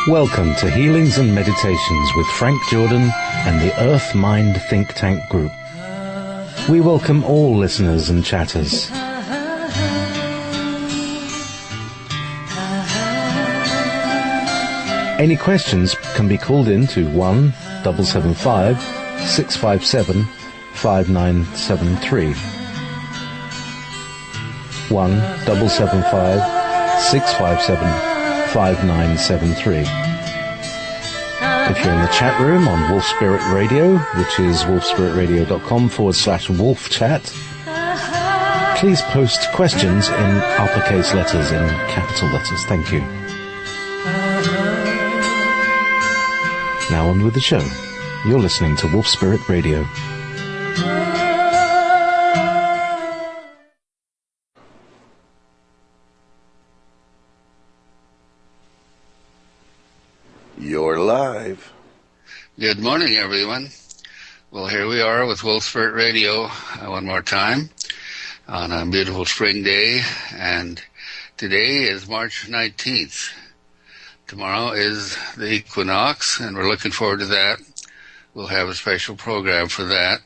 Welcome to Healings and Meditations with Frank Jordan and the Earth Mind Think Tank Group. We welcome all listeners and chatters. Any questions can be called in to 1-775-657-5973. 1-775-657-5973. If you're in the chat room on Wolf Spirit Radio, which is wolfspiritradio.com/wolf chat, please post questions in uppercase letters, in capital letters. Thank you. Now on with the show. You're listening to Wolf Spirit Radio. You're live. Good morning, everyone. Well, here we are with Wolf Spirit Radio one more time on a beautiful spring day, and today is March 19th. Tomorrow is the equinox, and we're looking forward to that. We'll have a special program for that,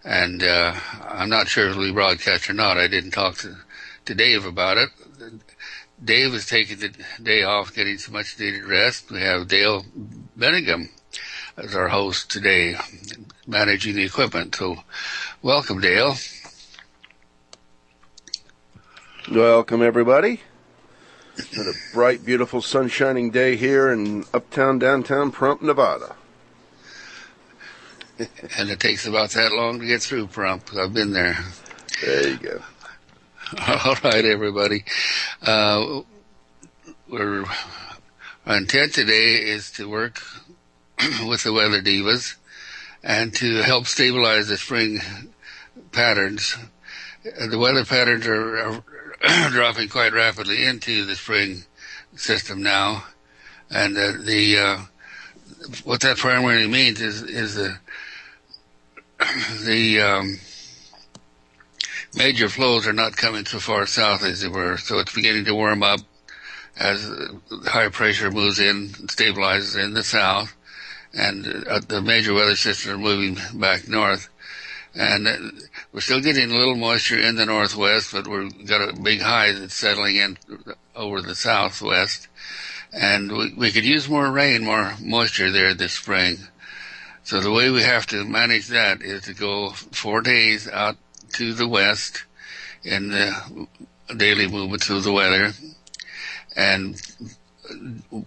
and I'm not sure if it'll be broadcast or not. I didn't talk to Dave about it. Dave is taking the day off, getting some much needed rest. We have Dale Benningham as our host today, managing the equipment. So welcome, Dale. Welcome, everybody. It's a bright, beautiful, sun-shining day here in uptown, downtown Pahrump, Nevada. And it takes about that long to get through Pahrump. I've been there. There you go. All right, everybody. Our intent today is to work with the weather divas and to help stabilize the spring patterns. The weather patterns are dropping quite rapidly into the spring system now, and what that primarily means is the major flows are not coming so far south as they were, so it's beginning to warm up as high pressure moves in, stabilizes in the south, and the major weather systems are moving back north. And we're still getting a little moisture in the northwest, but we've got a big high that's settling in over the southwest. And we could use more rain, more moisture there this spring. So the way we have to manage that is to go 4 days out to the west in the daily movements of the weather. And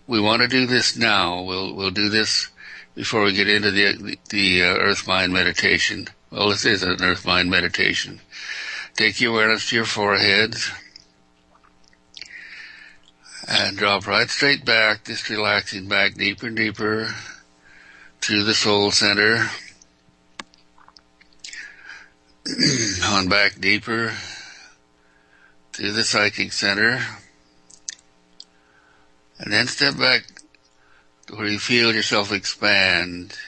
we want to do this now. We'll do this before we get into the Earth Mind meditation. Well, this is an Earth Mind meditation. Take your awareness to your foreheads and drop right straight back, just relaxing back deeper and deeper through the soul center, on back deeper through the psychic center, and then step back to where you feel yourself expand.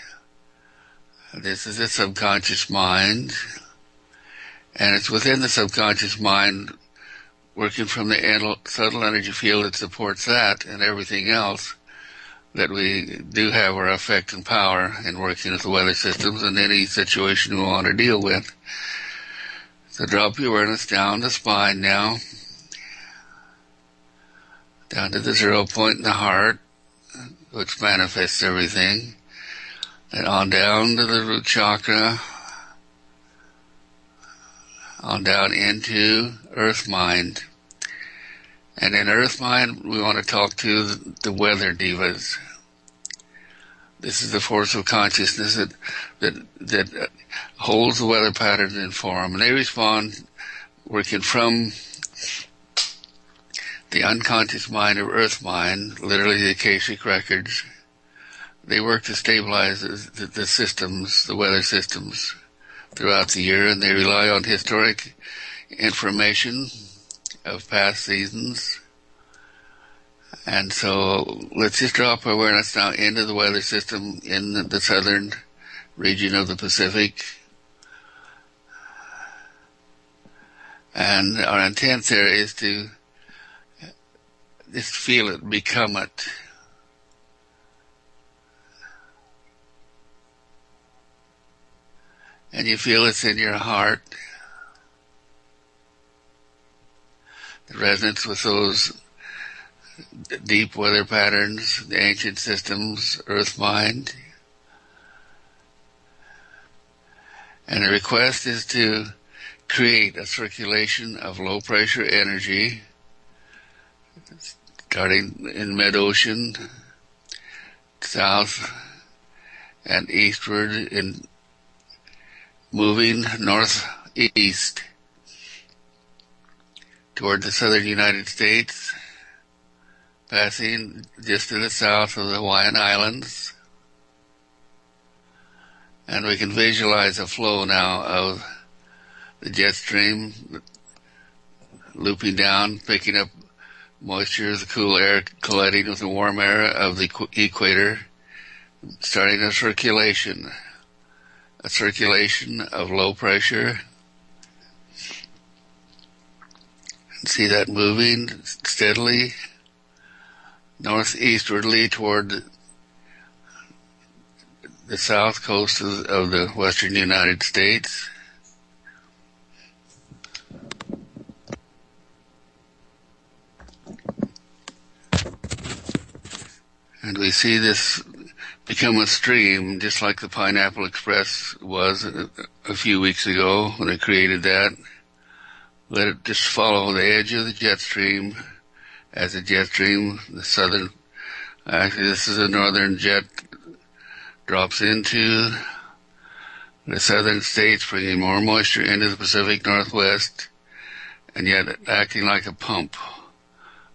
This is the subconscious mind, and it's within the subconscious mind, working from the subtle energy field that supports that and everything else, that we do have our effect and power in working with the weather systems and any situation we want to deal with. So drop your awareness down the spine now, down to the 0 point in the heart, which manifests everything, and on down to the root chakra, on down into Earth Mind. And in Earth Mind, we want to talk to the weather divas. This is the force of consciousness that holds the weather patterns in form. And they respond working from the unconscious mind of Earth Mind, literally the Akashic records. They work to stabilize the systems, the weather systems throughout the year, and they rely on historic information of past seasons. And so let's just drop our awareness now into the weather system in the southern region of the Pacific. And our intent there is to just feel it, become it. and you feel it's in your heart. The resonance with those deep weather patterns, the ancient systems, earth mind. And the request is to create a circulation of low pressure energy starting in mid-ocean, south and eastward, in moving northeast toward the southern United States, passing just to the south of the Hawaiian Islands. And we can visualize a flow now of the jet stream looping down, picking up moisture, the cool air colliding with the warm air of the equator, starting a circulation of low pressure. See that moving steadily northeastwardly toward the south coast of the western United States. And we see this become a stream, just like the Pineapple Express was a few weeks ago when they created that. Let it just follow the edge of the jet stream. As the jet stream, the southern, actually this is a northern jet, drops into the southern states, bringing more moisture into the Pacific Northwest, and yet acting like a pump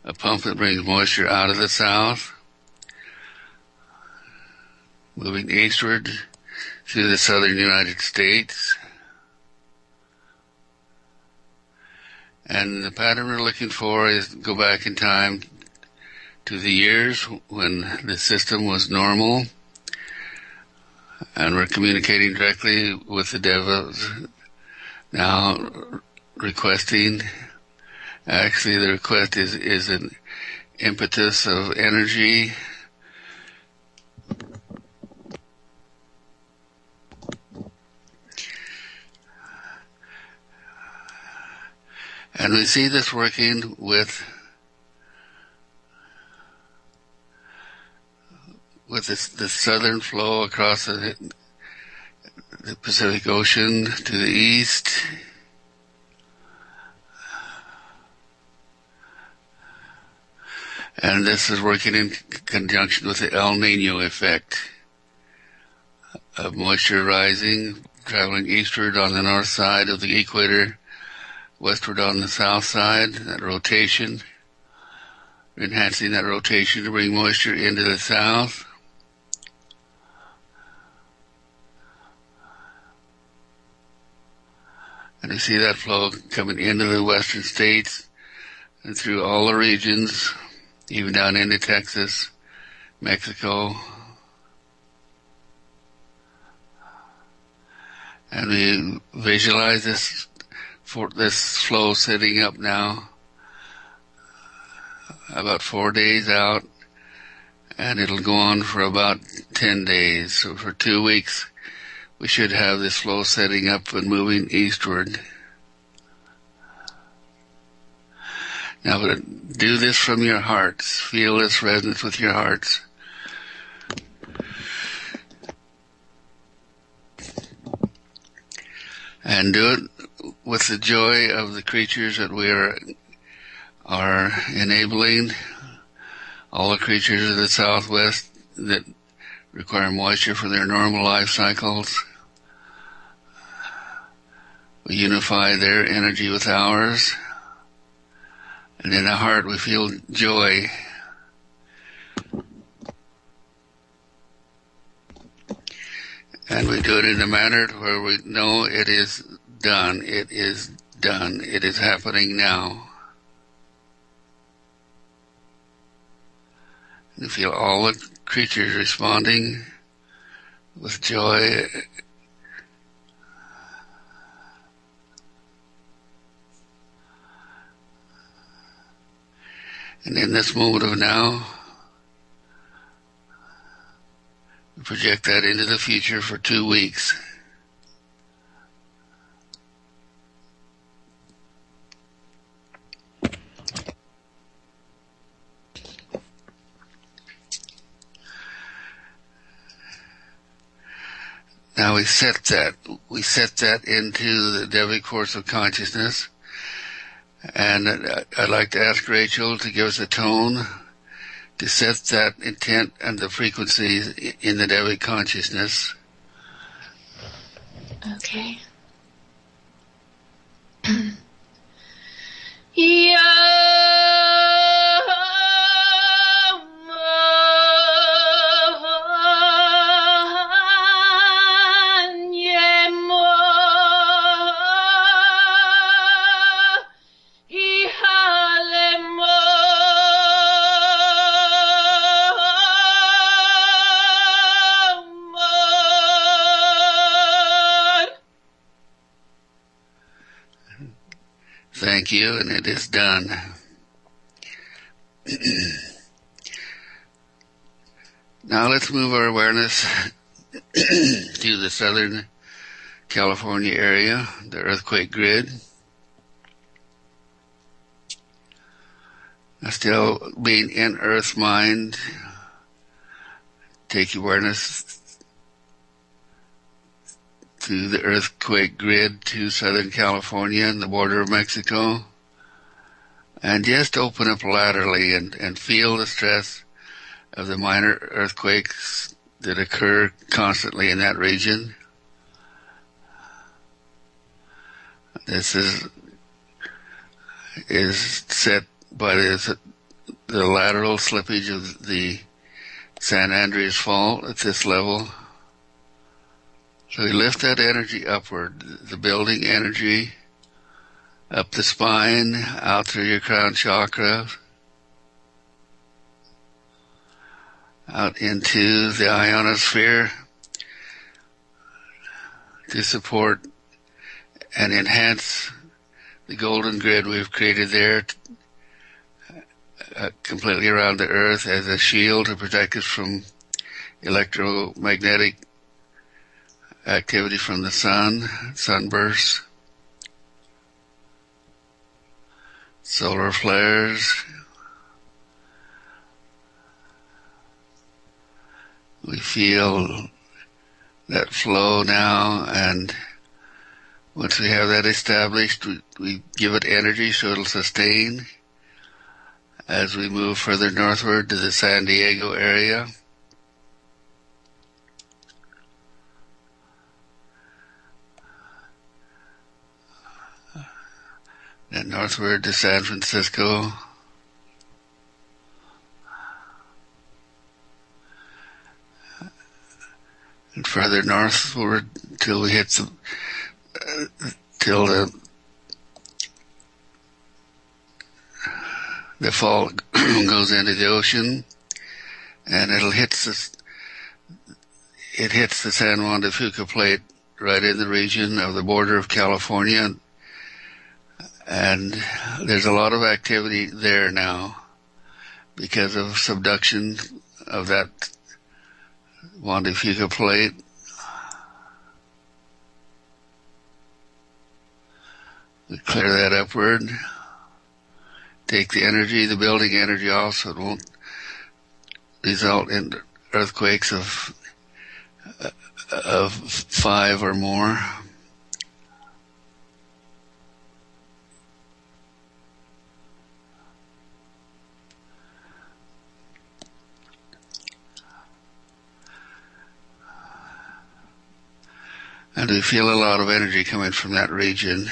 that brings moisture out of the south, moving eastward through the southern United States. And the pattern we're looking for is go back in time to the years when the system was normal, and we're communicating directly with the devas now, requesting. Actually, the request is an impetus of energy and we see this working with the southern flow across the Pacific Ocean to the east. And this is working in conjunction with the El Nino effect of moisture rising, traveling eastward on the north side of the equator, westward on the south side, that rotation, enhancing that rotation to bring moisture into the south. And you see that flow coming into the western states and through all the regions, even down into Texas, Mexico. And we visualize this flow setting up now about 4 days out, and it'll go on for about 10 days. So for 2 weeks, we should have this flow setting up and moving eastward. Now, do this from your hearts. Feel this resonance with your hearts. And do it with the joy of the creatures that we are enabling, all the creatures of the Southwest that require moisture for their normal life cycles. We unify their energy with ours, and in our heart we feel joy. And we do it in a manner where we know it is done. It is done. It is happening now. You feel all the creatures responding with joy. And in this moment of now, we project that into the future for 2 weeks. Now we set that into the Devi course of consciousness. And I'd like to ask Rachel to give us a tone to set that intent and the frequencies in the Devi consciousness. Okay. Yeah. Thank you, and it is done. Now let's move our awareness to the Southern California area, the earthquake grid. Still being in Earth mind, take awareness to the earthquake grid to Southern California and the border of Mexico, and just open up laterally and feel the stress of the minor earthquakes that occur constantly in that region. This is set by the lateral slippage of the San Andreas Fault at this level. So we lift that energy upward, the building energy, up the spine, out through your crown chakra, out into the ionosphere to support and enhance the golden grid we've created there completely around the earth as a shield to protect us from electromagnetic activity from the sun, sunbursts, solar flares. We feel that flow now, and once we have that established, we give it energy so it'll sustain as we move further northward to the San Diego area. And northward to San Francisco. And further northward till we hit till the fault goes into the ocean, and it hits the San Juan de Fuca plate right in the region of the border of California. And there's a lot of activity there now because of subduction of that Juan de Fuca plate. We clear that upward. Take the energy, the building energy off, so it won't result in earthquakes of 5 or more. And we feel a lot of energy coming from that region.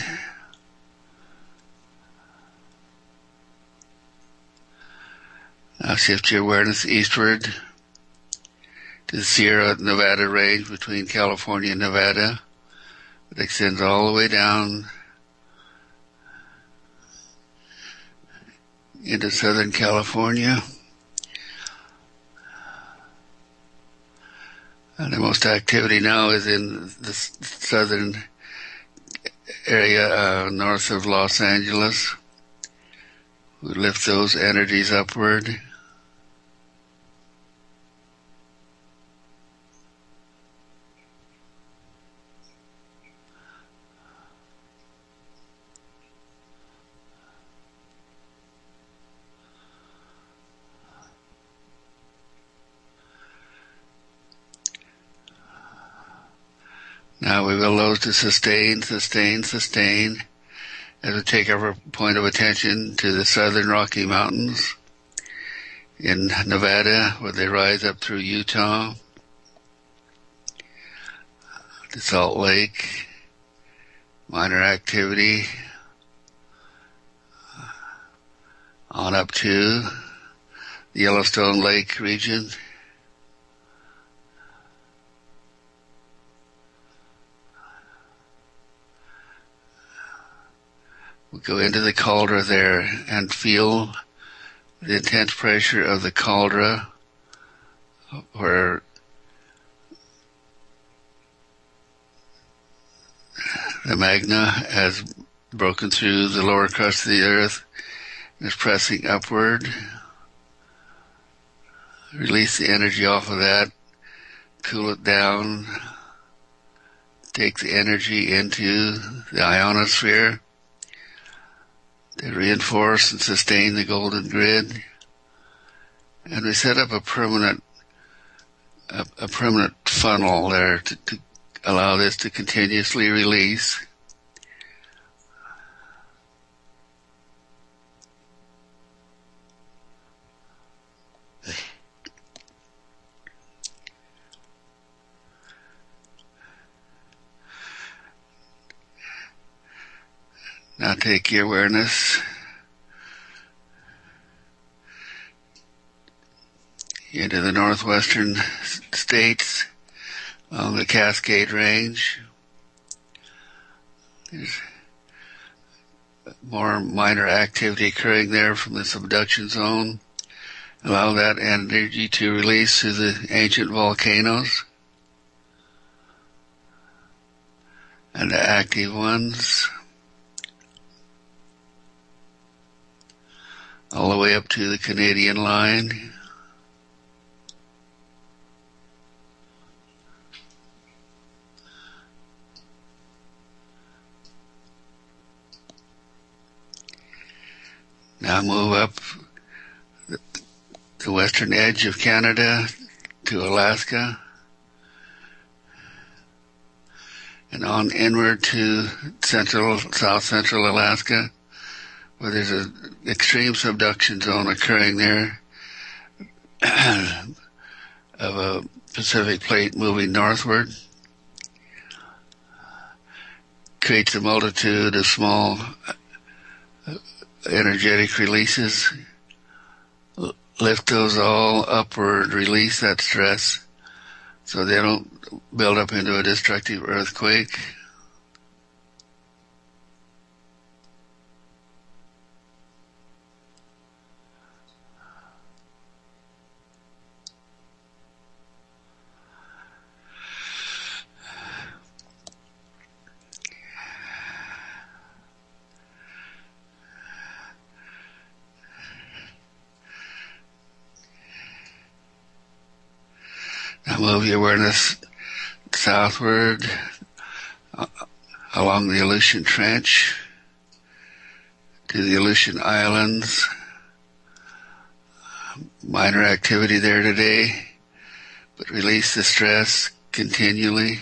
Now shift your awareness eastward to the Sierra Nevada range between California and Nevada. It extends all the way down into Southern California. And the most activity now is in the southern area north of Los Angeles. We lift those energies upward. Now we will those to sustain, sustain, sustain, as we take our point of attention to the southern Rocky Mountains in Nevada, where they rise up through Utah, to Salt Lake, minor activity, on up to the Yellowstone Lake region. We go into the cauldron there and feel the intense pressure of the cauldron, where the magma has broken through the lower crust of the earth and is pressing upward. Release the energy off of that, cool it down, take the energy into the ionosphere to reinforce and sustain the golden grid. And we set up a permanent funnel there to allow this to continuously release. Now take your awareness into the northwestern states along the Cascade Range. There's more minor activity occurring there from the subduction zone. Allow that energy to release through the ancient volcanoes and the active ones, all the way up to the Canadian line. Now move up the western edge of Canada to Alaska and on inward to south central Alaska, where there's an extreme subduction zone occurring there of a Pacific plate moving northward. Creates a multitude of small energetic releases. Lift those all upward, release that stress so they don't build up into a destructive earthquake. Now move your awareness southward along the Aleutian Trench to the Aleutian Islands. Minor activity there today, but release the stress continually.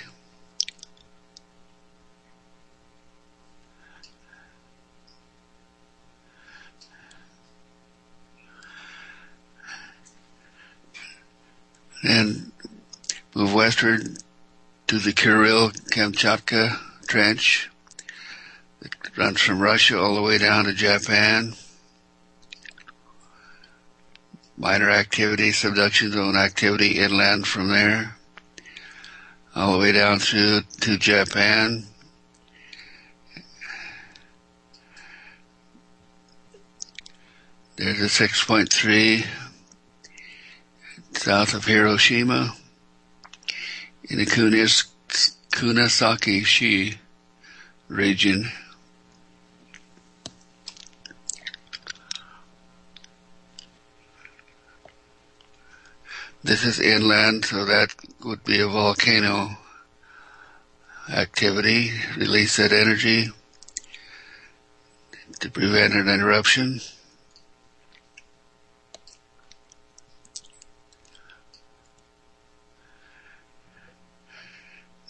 And move westward to the Kuril-Kamchatka Trench that runs from Russia all the way down to Japan. Minor activity, subduction zone activity inland from there, all the way down through to Japan. There's a 6.3 south of Hiroshima in the Kunasaki-shi region. This is inland, so that would be a volcano activity. Release that energy to prevent an eruption.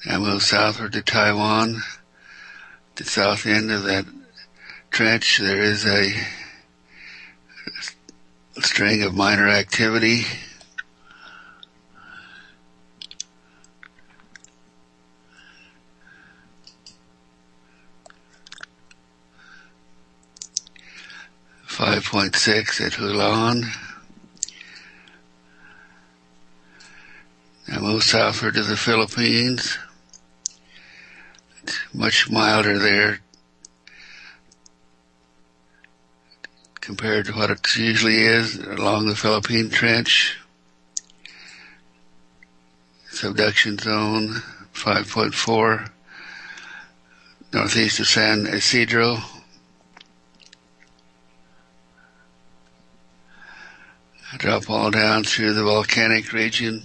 Now move move southward to Taiwan. The south end of that trench, there is a string of minor activity. .6 at Hulan. Now move southward to the Philippines. It's much milder there compared to what it usually is along the Philippine Trench. Subduction zone 5.4 northeast of San Isidro. Drop all down through the volcanic region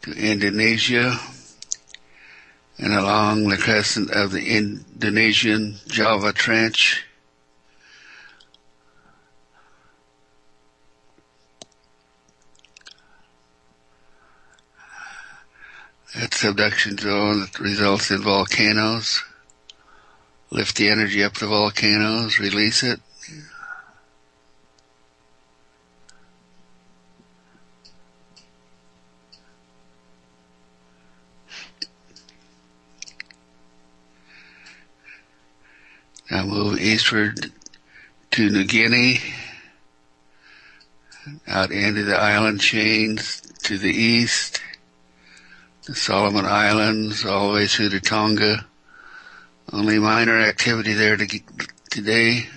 to Indonesia and along the crescent of the Indonesian Java Trench. That subduction zone that results in volcanoes. Lift the energy up the volcanoes, release it. Now move eastward to New Guinea, out into the island chains to the east, the Solomon Islands, all the way through to Tonga. Only minor activity there today.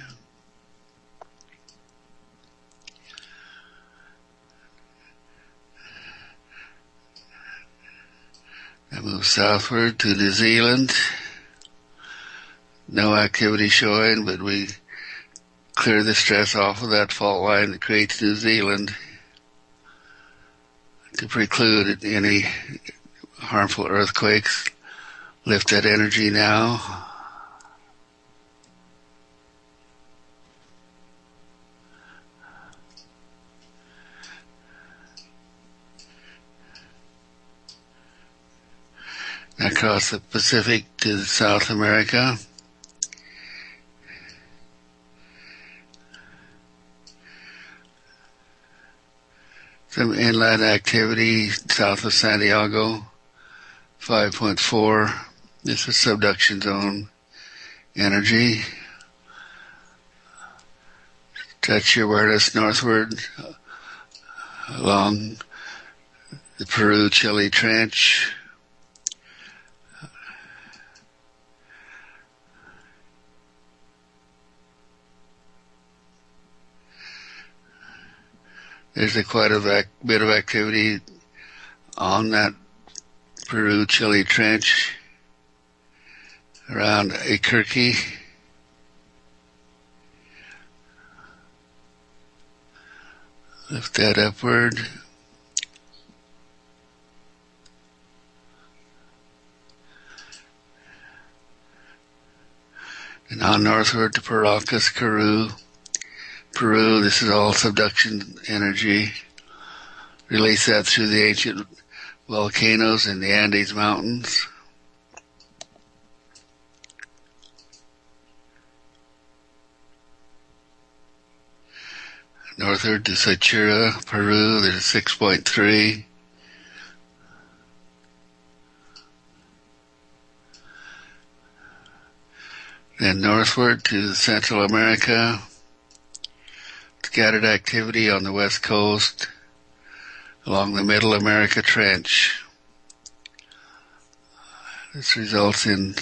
I move southward to New Zealand. No activity showing, but we clear the stress off of that fault line that creates New Zealand to preclude any harmful earthquakes. Lift that energy now. Across the Pacific to South America. Some inland activity south of Santiago, 5.4. This is subduction zone energy. Touch your awareness northward along the Peru-Chile Trench. There's quite a bit of activity on that Peru-Chile Trench around Akirki. Lift that upward. And on northward to Paracas, Peru, this is all subduction energy. Release that through the ancient volcanoes in the Andes Mountains. Northward to Sechura, Peru, there's 6.3. Then northward to Central America. Scattered activity on the west coast along the Middle America Trench. This results in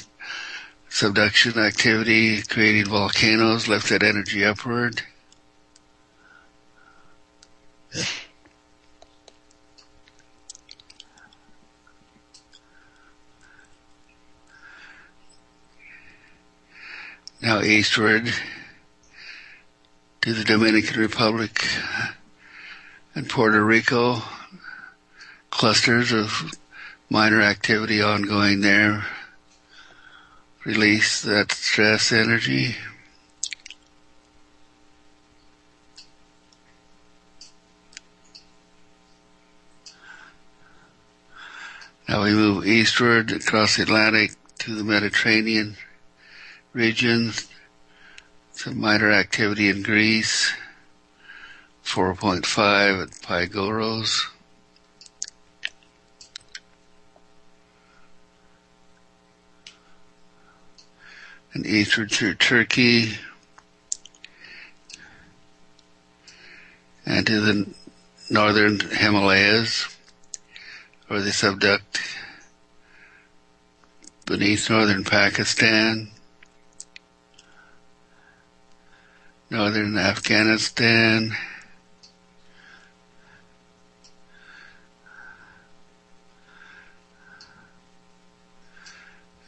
subduction activity, creating volcanoes. Lift that energy upward. Now eastward to the Dominican Republic and Puerto Rico. Clusters of minor activity ongoing there. Release that stress energy. Now we move eastward across the Atlantic to the Mediterranean region. Some minor activity in Greece. 4.5 at Pygoros. And eastward through Turkey and to the northern Himalayas, where they subduct beneath northern Pakistan, northern Afghanistan,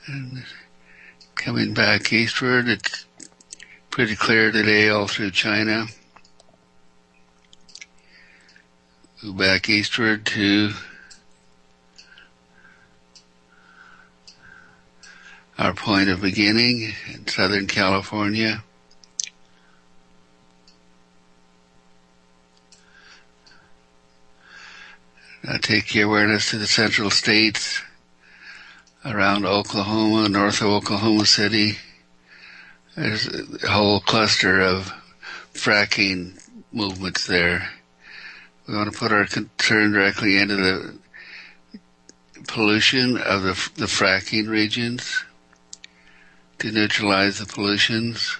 and coming back eastward, it's pretty clear today all through China. Go back eastward to our point of beginning in Southern California. Now take your awareness to the central states around Oklahoma, north of Oklahoma City. There's a whole cluster of fracking movements there. We want to put our concern directly into the pollution of the fracking regions to neutralize the pollutions.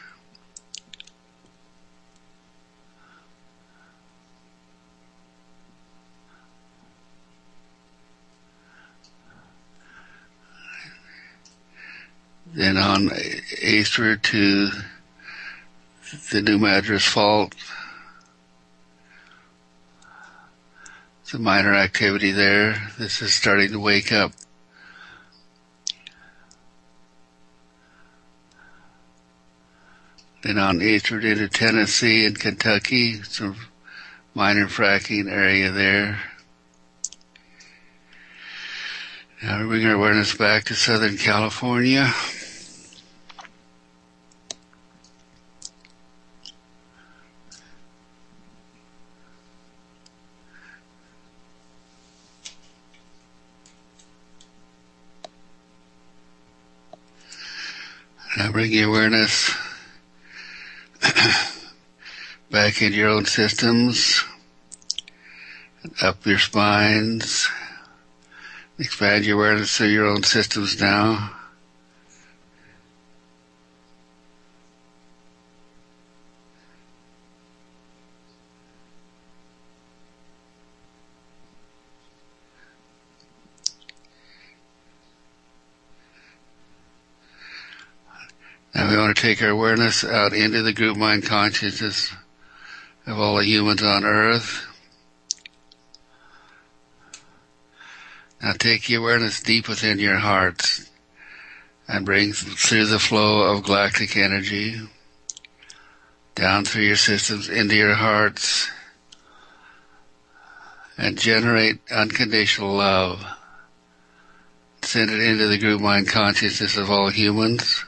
Then on eastward to the New Madras Fault. Some minor activity there. This is starting to wake up. Then on eastward into Tennessee and Kentucky, some minor fracking area there. Now we bring our awareness back to Southern California. Now bring your awareness back into your own systems, up your spines. Expand your awareness to your own systems now. Now we want to take our awareness out into the group mind consciousness of all the humans on Earth. Now take your awareness deep within your hearts and bring through the flow of galactic energy down through your systems into your hearts and generate unconditional love. Send it into the group mind consciousness of all humans.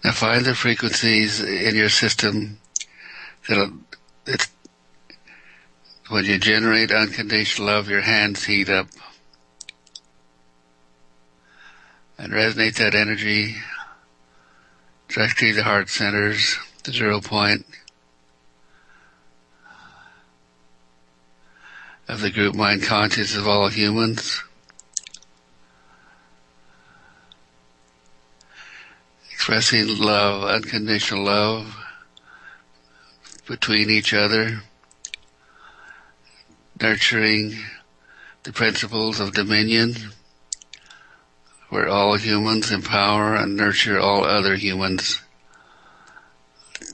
Now find the frequencies in your system that when you generate unconditional love, your hands heat up. And resonate that energy directly to the heart centers, the 0 point of the group mind conscious of all humans. Expressing love, unconditional love between each other, nurturing the principles of dominion, where all humans empower and nurture all other humans.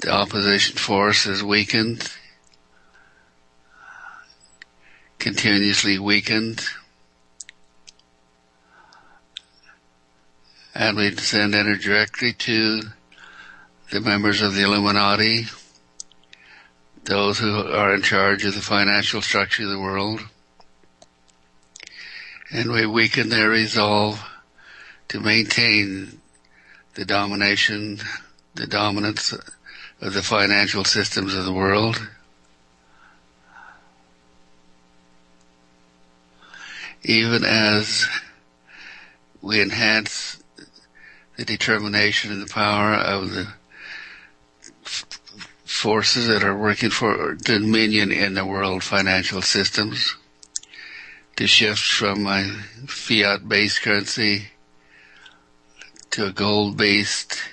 The opposition force is weakened, continuously weakened, and we send energy directly to the members of the Illuminati, those who are in charge of the financial structure of the world, and we weaken their resolve to maintain the dominance of the financial systems of the world. Even as we enhance the determination and the power of the forces that are working for dominion in the world financial systems, to shift from a fiat-based currency to a gold-backed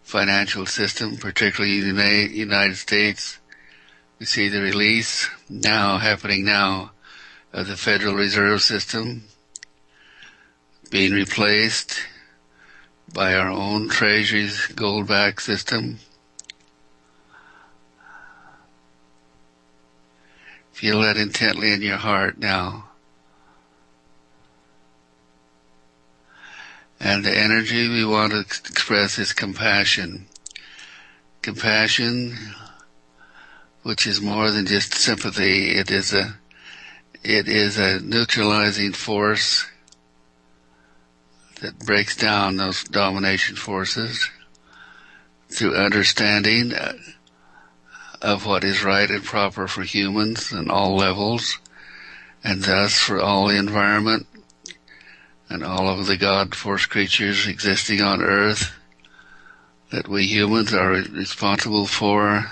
financial system, particularly in the United States. We see the release happening now of the Federal Reserve System being replaced by our own Treasury's gold-backed system. Feel that intently in your heart now. And the energy we want to express is compassion. Compassion, which is more than just sympathy. It is a neutralizing force that breaks down those domination forces through understanding of what is right and proper for humans on all levels, and thus for all the environment and all of the God-force creatures existing on Earth that we humans are responsible for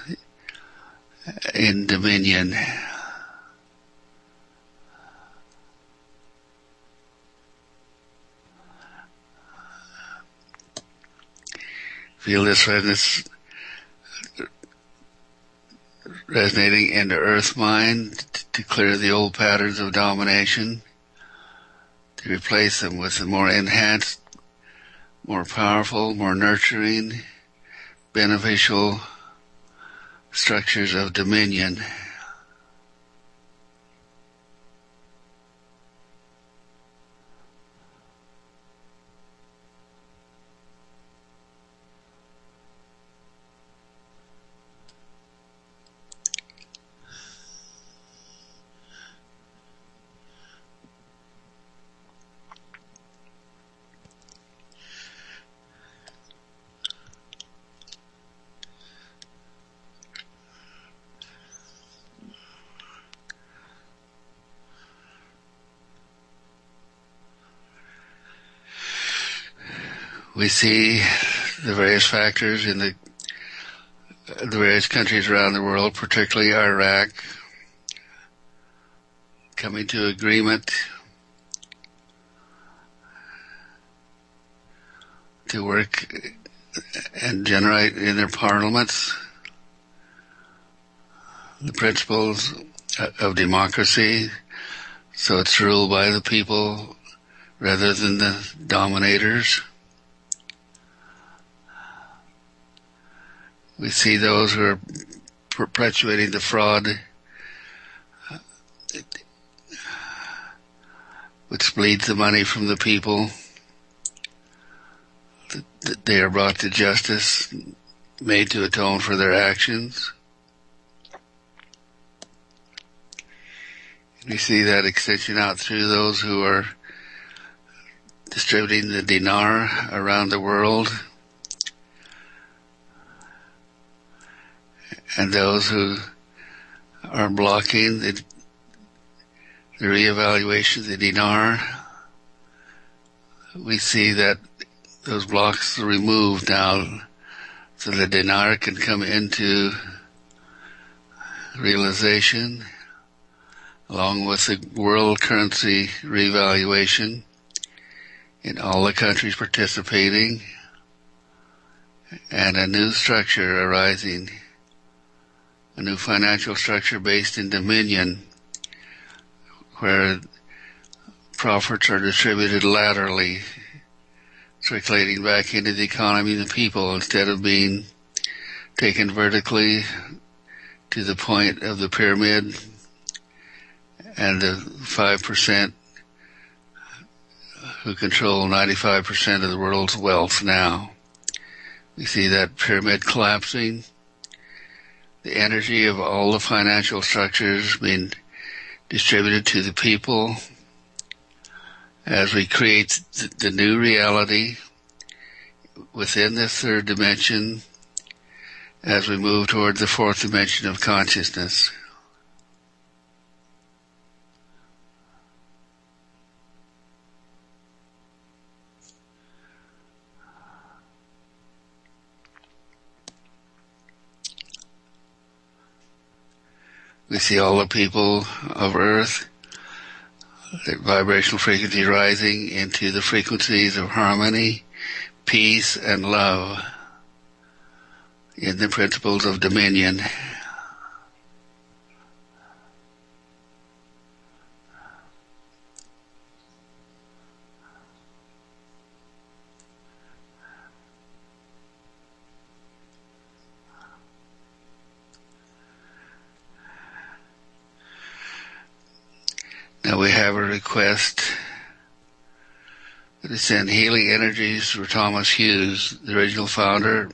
in dominion. Feel this redness resonating in the earth mind to clear the old patterns of domination, to replace them with the more enhanced, more powerful, more nurturing, beneficial structures of dominion. We see the various factors in the various countries around the world, particularly Iraq, coming to agreement to work and generate in their parliaments the principles of democracy, so it's ruled by the people rather than the dominators. We see those who are perpetuating the fraud, which bleeds the money from the people, that they are brought to justice, made to atone for their actions. We see that extension out through those who are distributing the dinar around the world, and those who are blocking the reevaluation of the dinar. We see that those blocks are removed now, so the dinar can come into realization, along with the world currency reevaluation in all the countries participating, and a new structure arising, a new financial structure based in dominion, where profits are distributed laterally, circulating back into the economy and the people, instead of being taken vertically to the point of the pyramid and the 5% who control 95% of the world's wealth now. We see that pyramid collapsing, the energy of all the financial structures being distributed to the people, as we create the new reality within this third dimension as we move toward the fourth dimension of consciousness. We see all the people of Earth, their vibrational frequency rising into the frequencies of harmony, peace, and love in the principles of dominion. Now we have a request to send healing energies for Thomas Hughes, the original founder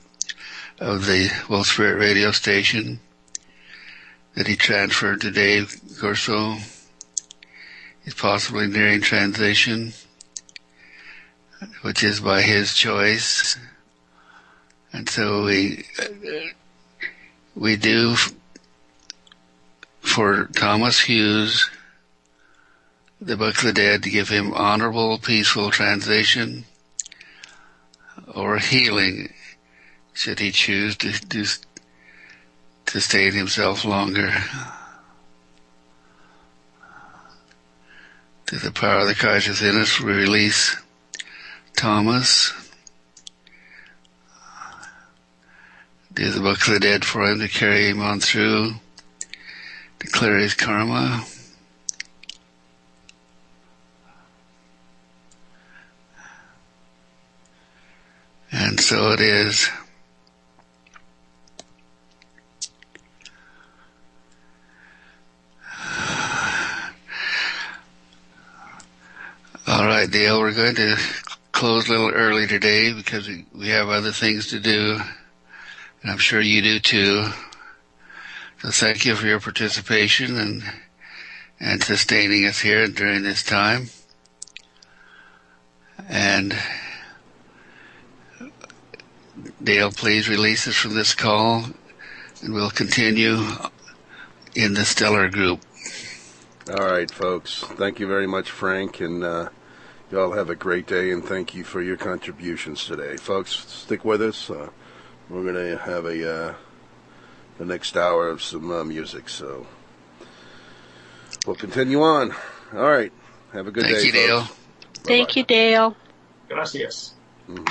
of the World Spirit radio station that he transferred to Dave Corso. He's possibly nearing transition, which is by his choice. And so we do for Thomas Hughes, the Book of the Dead, to give him honorable, peaceful transition or healing, should he choose to stay in himself longer. Through the power of the Christ within us, we release Thomas. Do the Book of the Dead for him to carry him on through, to clear his karma. And so it is. All right, Dale, we're going to close a little early today because we have other things to do, and I'm sure you do too. So thank you for your participation and sustaining us here during this time. And Dale, please release us from this call, and we'll continue in the stellar group. All right, folks. Thank you very much, Frank, and you all have a great day, and thank you for your contributions today. Folks, stick with us. We're going to have the next hour of some music, so we'll continue on. All right. Have a good day, Thank you, Dale. folks. Thank you, Dale. Gracias. Mm-hmm.